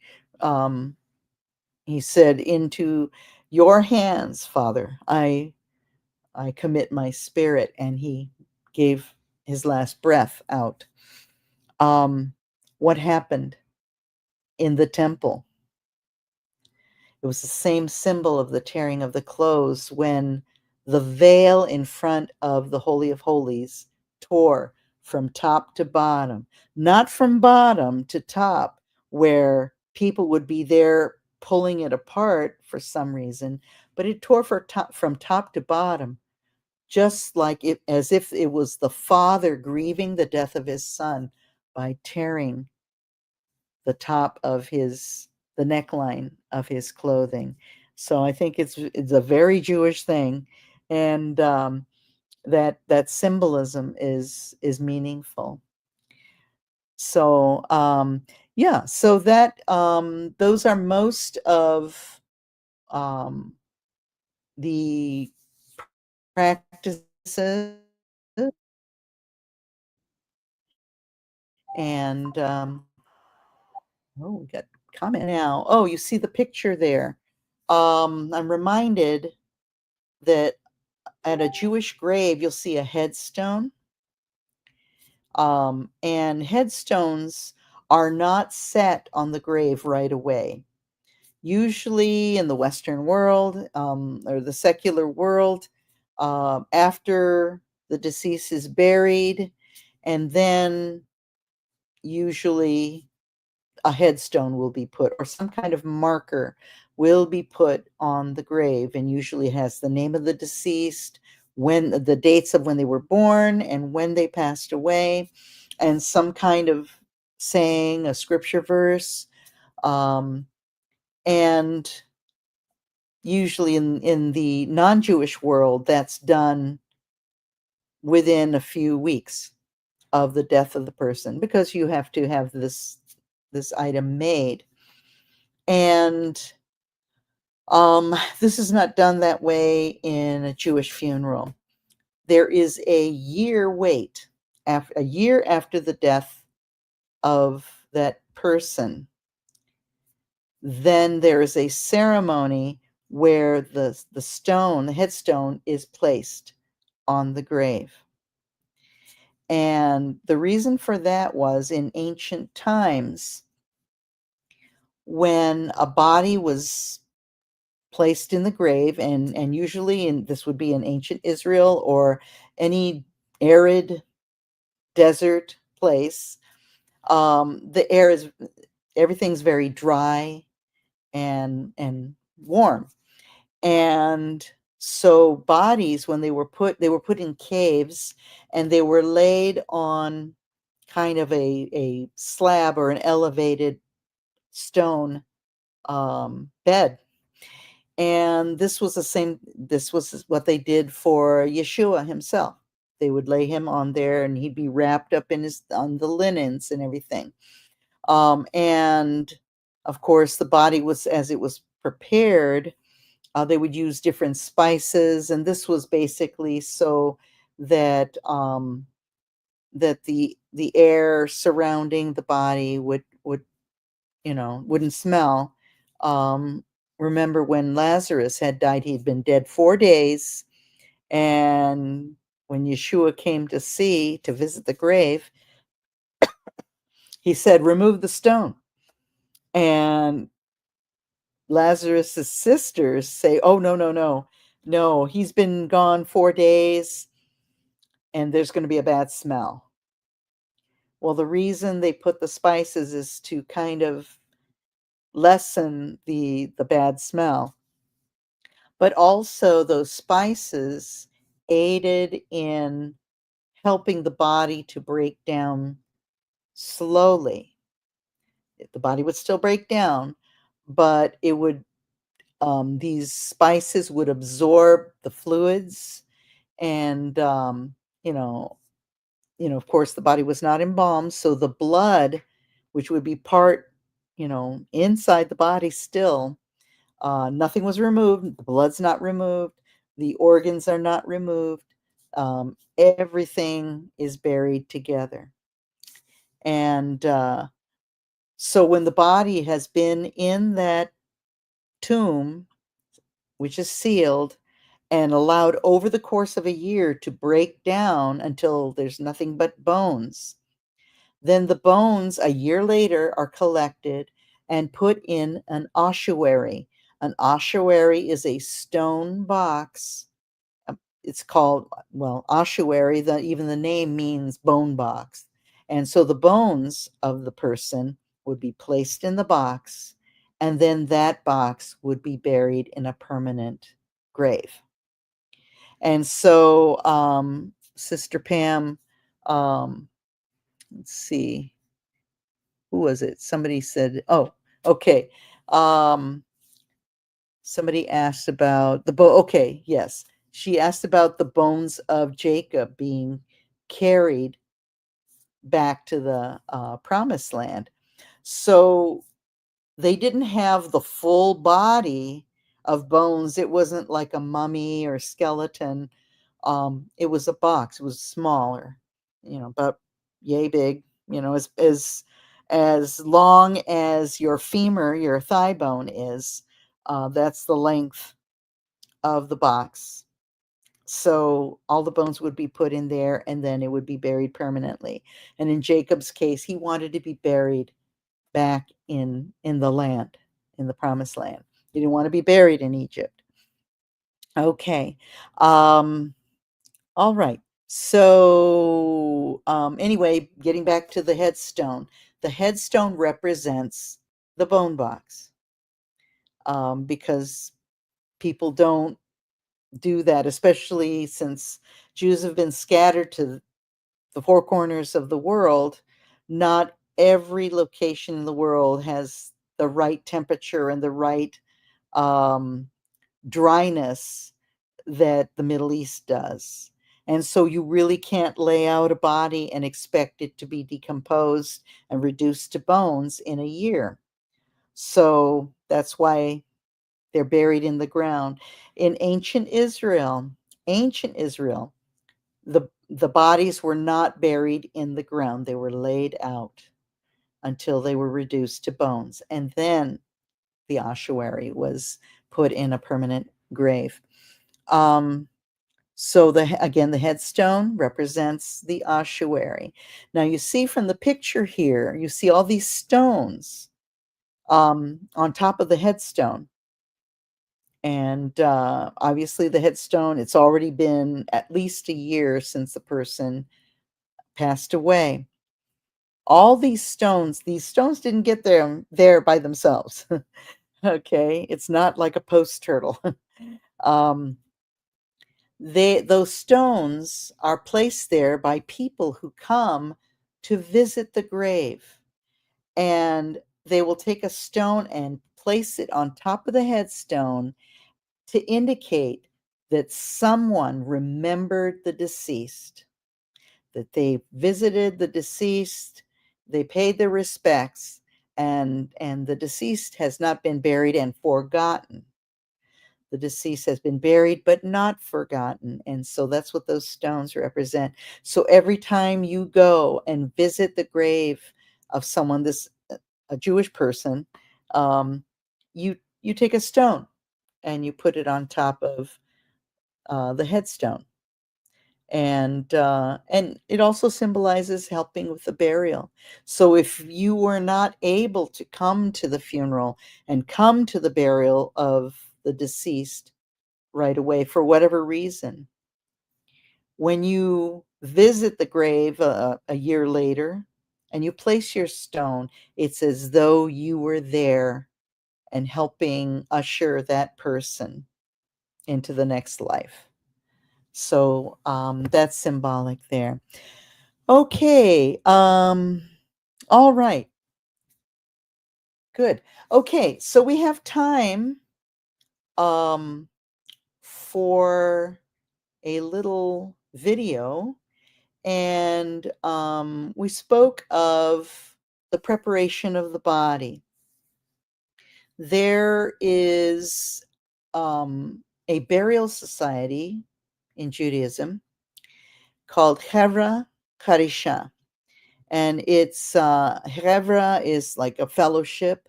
said, "Into your hands, Father, I commit my spirit," and he gave his last breath out. What happened in the temple? It was the same symbol of the tearing of the clothes when the veil in front of the Holy of Holies tore from top to bottom, not from bottom to top, where people would be there pulling it apart for some reason, but it tore from top to bottom, just like it, as if it was the Father grieving the death of his Son by tearing the top of the neckline of his clothing. So I think it's a very Jewish thing, and that symbolism is meaningful. So yeah, so that those are most of um, the practices, and oh, we got comment now. Oh, you see the picture there. I'm reminded that at a Jewish grave, you'll see a headstone. And headstones are not set on the grave right away. Usually in the Western world, or the secular world, after the deceased is buried, and then usually a headstone will be put, or some kind of marker will be put on the grave, and usually it has the name of the deceased, when the dates of when they were born and when they passed away, and some kind of saying, a scripture verse. And usually in the non-Jewish world, that's done within a few weeks of the death of the person, because you have to have this item made. And this is not done that way in a Jewish funeral. There is a year wait, a year after the death of that person. Then there is a ceremony where the headstone, is placed on the grave. And the reason for that was, in ancient times, when a body was placed in the grave, and usually this would be in ancient Israel or any arid desert place, everything's very dry and warm. And so bodies, when they were put in caves, and they were laid on kind of a slab or an elevated stone bed. And this was what they did for Yeshua himself. They would lay him on there and he'd be wrapped up on the linens and everything. And of course, the body was, as it was prepared, they would use different spices, and this was basically so that that the air surrounding the body would wouldn't smell. Um, Remember when Lazarus had died, he'd been dead 4 days, and when Yeshua came to visit the grave, he said, "Remove the stone." And Lazarus's sisters say, "Oh, no, no, no. No, he's been gone 4 days, and there's gonna be a bad smell." Well, the reason they put the spices is to kind of lessen the bad smell, but also those spices aided in helping the body to break down slowly. The body would still break down, but it would these spices would absorb the fluids, and you know of course, the body was not embalmed, so the blood, which would be part, inside the body still, nothing was removed. The blood's not removed. The organs are not removed. Everything is buried together. And so when the body has been in that tomb, which is sealed, and allowed over the course of a year to break down until there's nothing but bones, then the bones a year later are collected and put in an ossuary. An ossuary is a stone box. It's called, well, ossuary, even the name means bone box. And so the bones of the person would be placed in the box, and then that box would be buried in a permanent grave. And so, Sister Pam, um, let's see, who was it? Somebody said, oh, okay. Somebody asked about okay, yes. She asked about the bones of Jacob being carried back to the promised land. So they didn't have the full body of bones. It wasn't like a mummy or skeleton. It was a box. It was smaller, about yay big, as long as your femur, your thigh bone is. That's the length of the box. So all the bones would be put in there, and then it would be buried permanently. And in Jacob's case, he wanted to be buried back in the land, in the promised land. He didn't want to be buried in Egypt. Okay. All right. So anyway, getting back to the headstone. The headstone represents the bone box, because people don't do that, especially since Jews have been scattered to the four corners of the world. Not every location in the world has the right temperature and the right um, dryness that the Middle East does. And so you really can't lay out a body and expect it to be decomposed and reduced to bones in a year. So that's why they're buried in the ground. In ancient Israel, the bodies were not buried in the ground. They were laid out until they were reduced to bones. And then the ossuary was put in a permanent grave. So again, the headstone represents the ossuary. Now you see from the picture here, you see all these stones on top of the headstone. And obviously the headstone, it's already been at least a year since the person passed away. All these stones didn't get there by themselves. Okay, it's not like a post turtle. um, those stones are placed there by people who come to visit the grave, and they will take a stone and place it on top of the headstone to indicate that someone remembered the deceased, that they visited the deceased, they paid their respects, and the deceased has not been buried and forgotten. The deceased has been buried but not forgotten, and so that's what those stones represent. So every time you go and visit the grave of someone, a Jewish person, um, you take a stone and you put it on top of the headstone, and it also symbolizes helping with the burial. So if you were not able to come to the funeral and come to the burial of the deceased right away for whatever reason, when you visit the grave a year later and you place your stone, it's as though you were there and helping usher that person into the next life. So that's symbolic there. Okay. All right. Good. Okay. So we have time um, for a little video, and we spoke of the preparation of the body. There is a burial society in Judaism called Hevra Karisha. And it's Hevra is like a fellowship,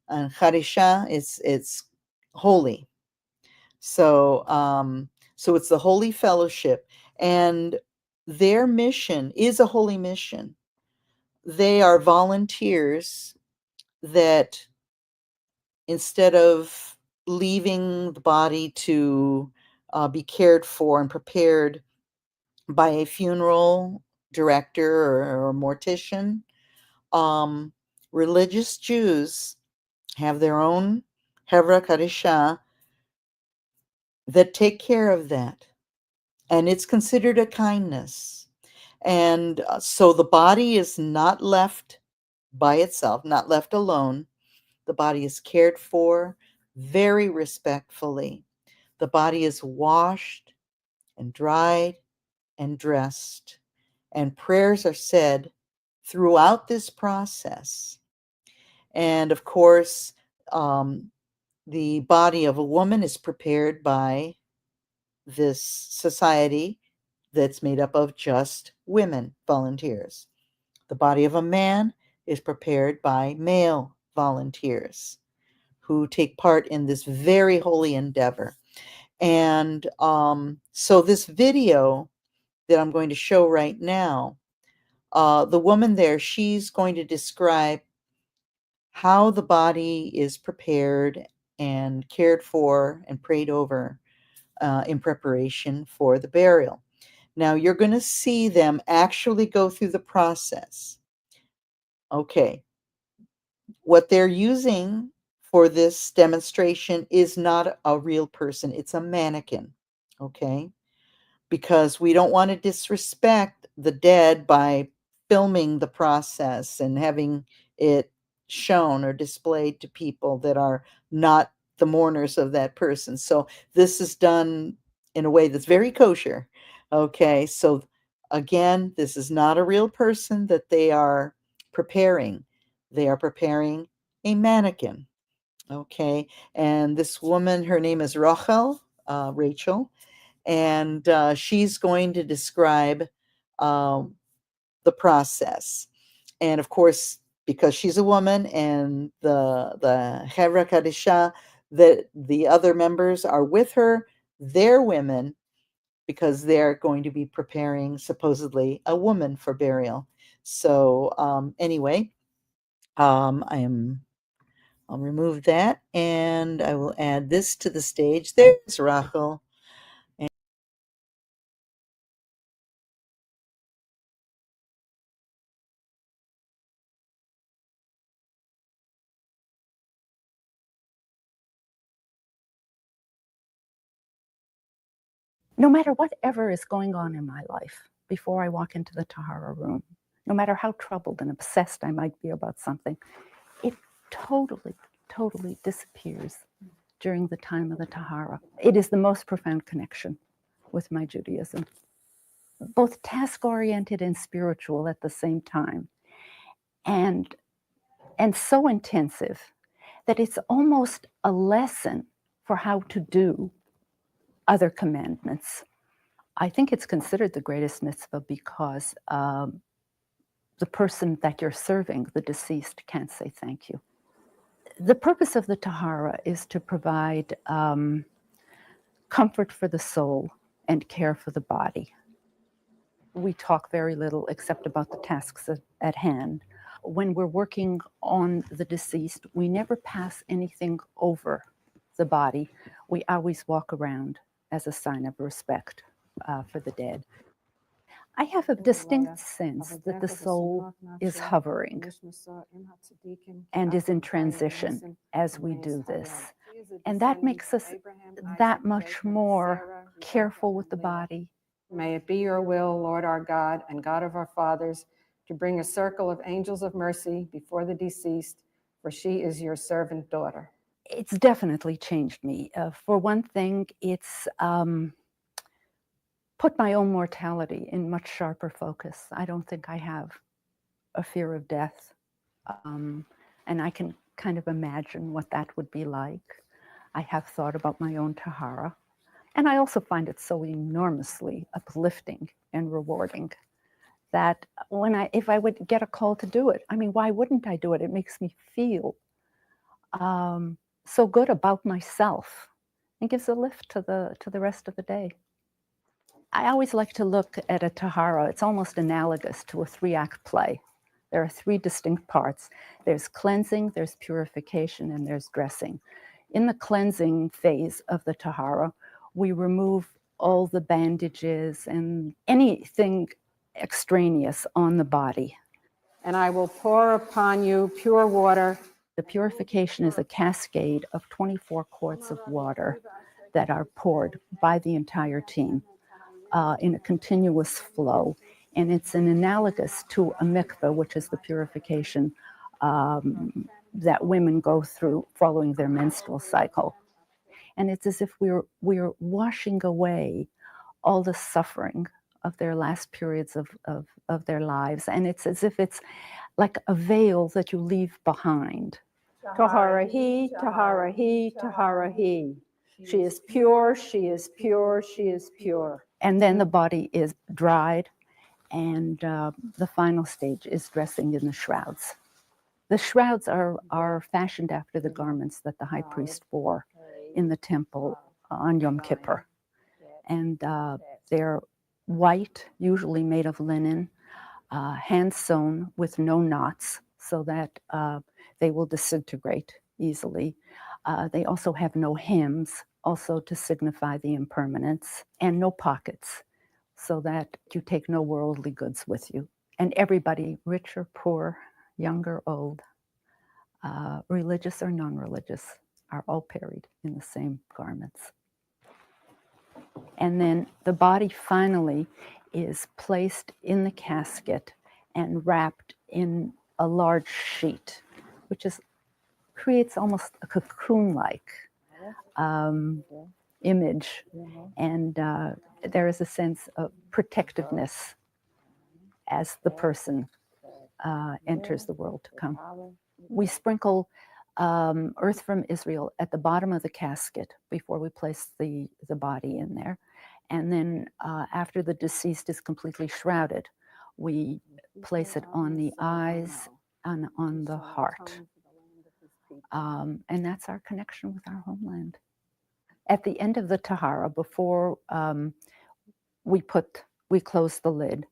and Harisha is it's holy. So it's the holy fellowship, and their mission is a holy mission. They are volunteers that, instead of leaving the body to be cared for and prepared by a funeral director or a mortician, um, religious Jews have their own Hevra Kadisha that take care of that. And it's considered a kindness. And so the body is not left by itself, not left alone. The body is cared for very respectfully. The body is washed and dried and dressed, and prayers are said throughout this process. And of course, um, the body of a woman is prepared by this society that's made up of just women volunteers. The body of a man is prepared by male volunteers who take part in this very holy endeavor. And so, this video that I'm going to show right now, the woman there, she's going to describe how the body is prepared and cared for and prayed over in preparation for the burial. Now, you're going to see them actually go through the process. Okay, what they're using for this demonstration is not a real person, it's a mannequin. Okay, because we don't want to disrespect the dead by filming the process and having it shown or displayed to people that are not the mourners of that person. So this is done in a way that's very kosher. Okay, so again, this is not a real person that they are preparing. They are preparing a mannequin. Okay, and this woman, her name is Rachel, and she's going to describe um, the process. And of course, because she's a woman, and the Hevra Kadisha, that the other members are with her, they're women because they're going to be preparing supposedly a woman for burial. So anyway, I'll remove that, and I will add this to the stage. There's Rachel. No matter whatever is going on in my life, before I walk into the Tahara room, no matter how troubled and obsessed I might be about something, it totally, totally disappears during the time of the Tahara. It is the most profound connection with my Judaism, both task-oriented and spiritual at the same time, and so intensive that it's almost a lesson for how to do other commandments. I think it's considered the greatest mitzvah because the person that you're serving, the deceased, can't say thank you. The purpose of the Tahara is to provide comfort for the soul and care for the body. We talk very little except about the tasks at hand. When we're working on the deceased, we never pass anything over the body. We always walk around as a sign of respect for the dead. I have a distinct sense that the soul is hovering and is in transition as we do this. And that makes us that much more careful with the body. May it be your will, Lord our God and God of our fathers, to bring a circle of angels of mercy before the deceased, for she is your servant daughter. It's definitely changed me. For one thing, it's put my own mortality in much sharper focus. I don't think I have a fear of death. And I can kind of imagine what that would be like. I have thought about my own Tahara. And I also find it so enormously uplifting and rewarding that if I would get a call to do it, I mean, why wouldn't I do it? It makes me feel so good about myself and gives a lift to the rest of the day. I always like to look at a Tahara. It's almost analogous to a 3-act play. There are 3 distinct parts. There's cleansing, there's purification, and there's dressing. In the cleansing phase of the Tahara, we remove all the bandages and anything extraneous on the body. And I will pour upon you pure water. The purification is a cascade of 24 quarts of water that are poured by the entire team in a continuous flow. And it's an analogous to a mikveh, which is the purification that women go through following their menstrual cycle. And it's as if we're washing away all the suffering of their last periods of their lives. And it's as if it's like a veil that you leave behind. Tahara he, Tahara he, Tahara he. She is pure, she is pure, she is pure. And then the body is dried, and the final stage is dressing in the shrouds. The shrouds are fashioned after the garments that the high priest wore in the temple on Yom Kippur. And they're white, usually made of linen, hand sewn with no knots so that they will disintegrate easily. They also have no hems, also to signify the impermanence, and no pockets, so that you take no worldly goods with you. And everybody, rich or poor, young or old, religious or non-religious, are all buried in the same garments. And then the body finally is placed in the casket and wrapped in a large sheet, which creates almost a cocoon-like image. And there is a sense of protectiveness as the person enters the world to come. We sprinkle earth from Israel at the bottom of the casket before we place the body in there. And then after the deceased is completely shrouded, we place it on the eyes and on the heart. And that's our connection with our homeland. At the end of the Tahara, before we close the lid,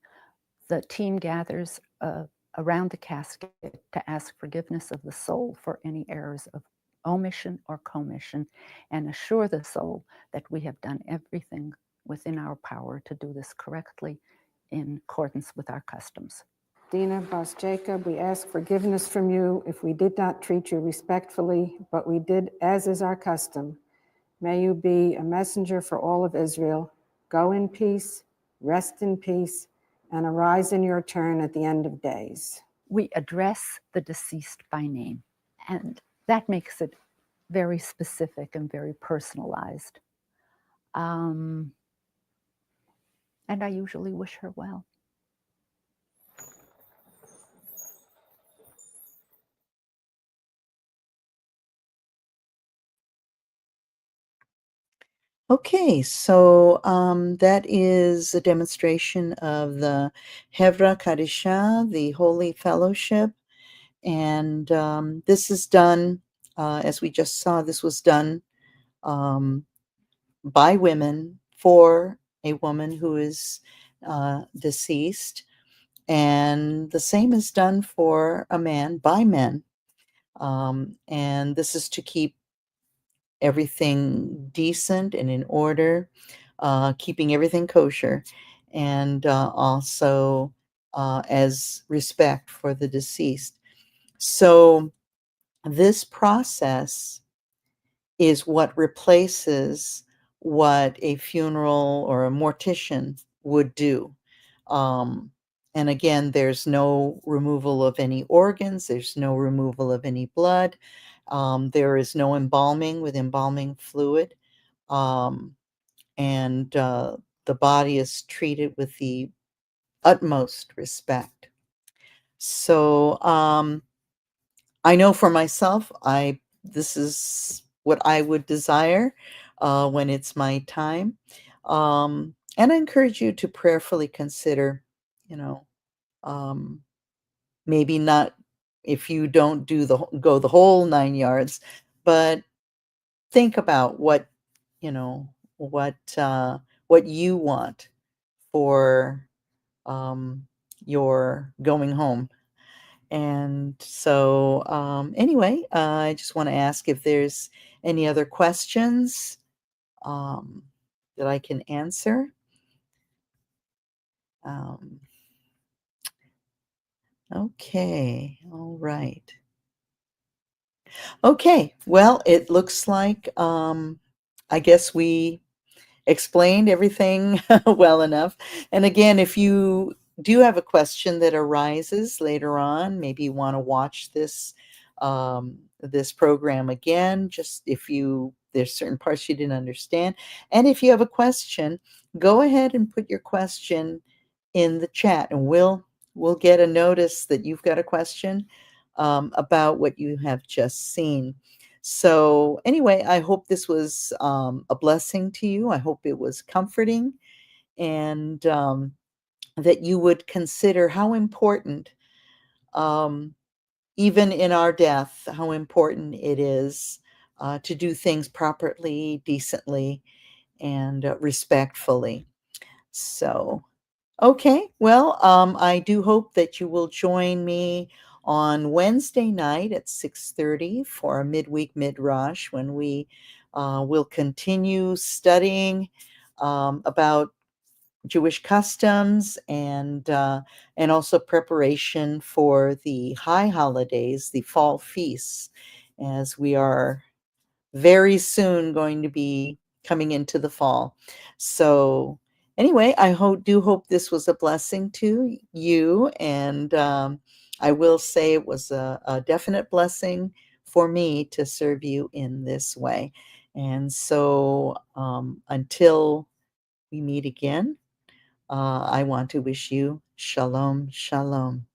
the team gathers around the casket to ask forgiveness of the soul for any errors of omission or commission, and assure the soul that we have done everything within our power to do this correctly in accordance with our customs. Dina Bas Jacob, we ask forgiveness from you if we did not treat you respectfully, but we did as is our custom. May you be a messenger for all of Israel. Go in peace, rest in peace, and arise in your turn at the end of days. We address the deceased by name, and that makes it very specific and very personalized. And I usually wish her well. Okay, so that is a demonstration of the Hevra Kadisha, the Holy Fellowship. And this is done, as we just saw, this was done by women for a woman who is deceased. And the same is done for a man by men. And this is to keep everything decent and in order, keeping everything kosher, and also as respect for the deceased. So this process is what replaces what a funeral or a mortician would do. And again, there's no removal of any organs, there's no removal of any blood, there is no embalming with embalming fluid, and the body is treated with the utmost respect. So I know for myself, this is what I would desire when it's my time. And I encourage you to prayerfully consider, you know, maybe not if you don't go the whole 9 yards, but think about what, you know, what you want for your going home. And so, anyway, I just want to ask if there's any other questions that I can answer. Okay, all right. Okay, well, it looks like I guess we explained everything well enough. And again, if you do have a question that arises later on, maybe you want to watch this program again, just if there's certain parts you didn't understand. And if you have a question, go ahead and put your question in the chat, and we'll get a notice that you've got a question about what you have just seen. So anyway, I hope this was a blessing to you. I hope it was comforting, and that you would consider how important, even in our death, how important it is to do things properly, decently, and respectfully. So, okay, well, I do hope that you will join me on Wednesday night at 6:30 for a midweek midrash, when we will continue studying about Jewish customs, and also preparation for the high holidays, the fall feasts, as we are very soon going to be coming into the fall. So anyway, I do hope this was a blessing to you, and I will say it was a definite blessing for me to serve you in this way. And so until we meet again, I want to wish you shalom, shalom.